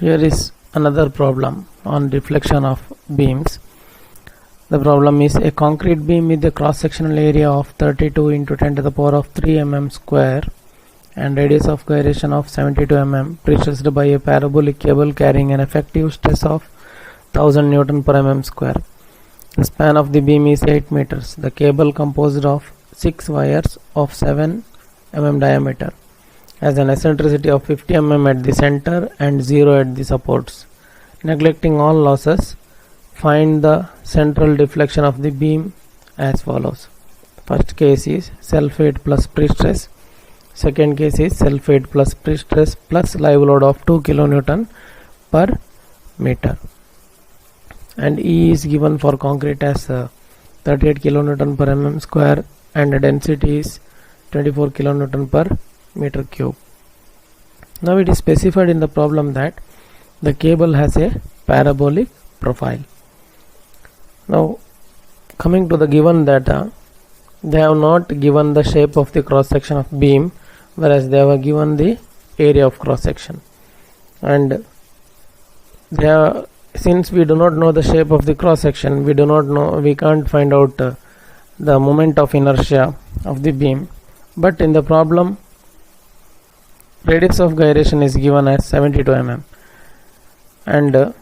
Here is another problem on deflection of beams. The problem is a concrete beam with a cross-sectional area of 32 into 10 to the power of 3 mm square and radius of gyration of 72 mm pressed by a parabolic cable carrying an effective stress of 1000 Newton per mm square. The span of the beam is 8 meters. The cable composed of 6 wires of 7 mm diameter has an eccentricity of 50 mm at the center and 0 at the supports. Neglecting all losses, find the central deflection of the beam as follows. First case is self-weight plus pre-stress. Second case is self-weight plus pre-stress plus live load of 2 kN per meter. And E is given for concrete as 38 kN per mm square and the density is 24 kN per meter cube. Now it is specified in the problem that the cable has a parabolic profile. Now coming to the given data, they have not given the shape of the cross section of beam, whereas they have given the area of cross section, and since we do not know the shape of the cross section, we can't find out the moment of inertia of the beam. But in the problem, radius of gyration is given as 72 mm, and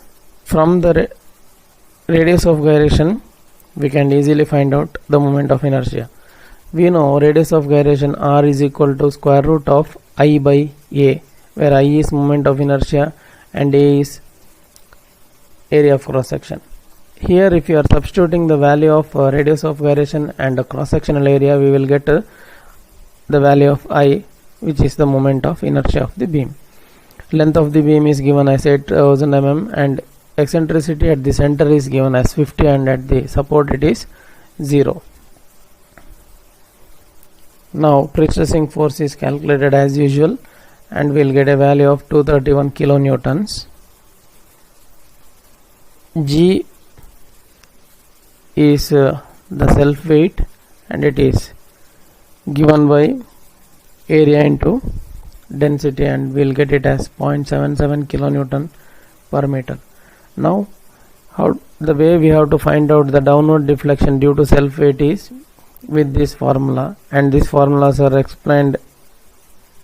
from the radius of gyration we can easily find out the moment of inertia. We know radius of gyration r is equal to square root of I by a, where I is moment of inertia and a is area of cross section. Here if you are substituting the value of radius of gyration and the cross sectional area, we will get the value of I, which is the moment of inertia of the beam. Length of the beam is given as 8000 mm and eccentricity at the center is given as 50 and at the support it is 0. Now pre-stressing force is calculated as usual and we will get a value of 231 kilonewtons. G is the self weight and it is given by area into density and we will get it as 0.77 kilonewton per meter. Now the way we have to find out the downward deflection due to self weight is with this formula, and these formulas are explained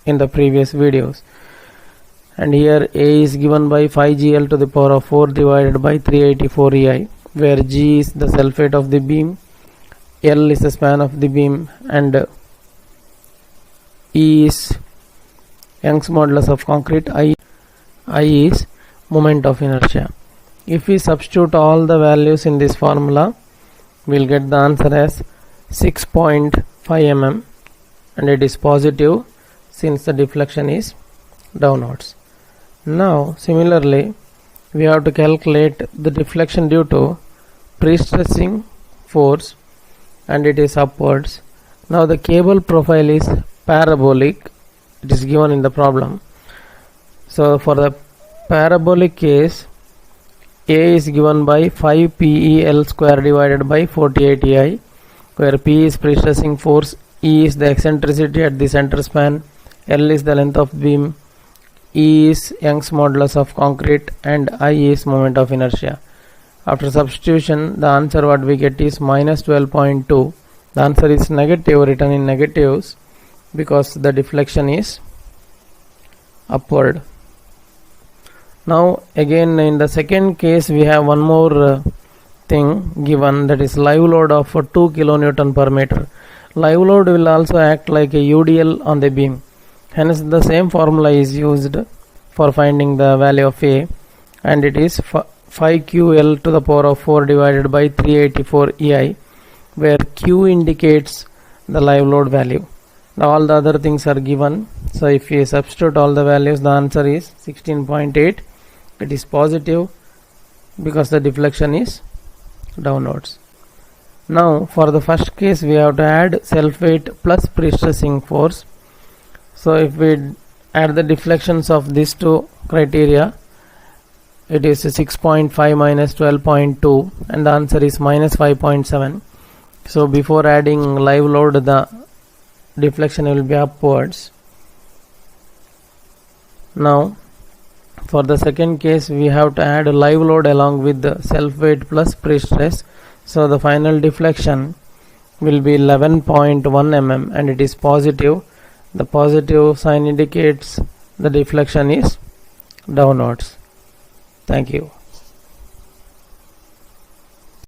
in the previous videos. And here A is given by 5 GL to the power of 4 divided by 384 EI, where G is the self weight of the beam, L is the span of the beam, and E is Young's modulus of concrete, I is moment of inertia. If we substitute all the values in this formula, we will get the answer as 6.5 mm and it is positive since the deflection is downwards. Now similarly we have to calculate the deflection due to pre-stressing force and it is upwards. Now the cable profile is parabolic, it is given in the problem. So for the parabolic case, A is given by 5 PEL square divided by 48 EI, where P is pre-stressing force, E is the eccentricity at the center span, L is the length of beam, E is Young's modulus of concrete, and I is moment of inertia. After substitution, the answer what we get is minus 12.2. The answer is negative, written in negatives, because the deflection is upward. Now again in the second case we have one more thing given, that is live load of 2 kilonewton per meter. Live load will also act like a UDL on the beam, hence the same formula is used for finding the value of A, and it is 5QL to the power of 4 divided by 384 EI, where Q indicates the live load value. Now all the other things are given, so if we substitute all the values, the answer is 16.8. It is positive because the deflection is downwards. Now for the first case we have to add self weight plus pre-stressing force. So if we add the deflections of these two criteria, it is 6.5 minus 12.2 and the answer is minus 5.7. So before adding live load, the deflection will be upwards. Now For the second case, we have to add a live load along with the self weight plus pre-stress. So the final deflection will be 11.1 mm and it is positive. The positive sign indicates the deflection is downwards. Thank you.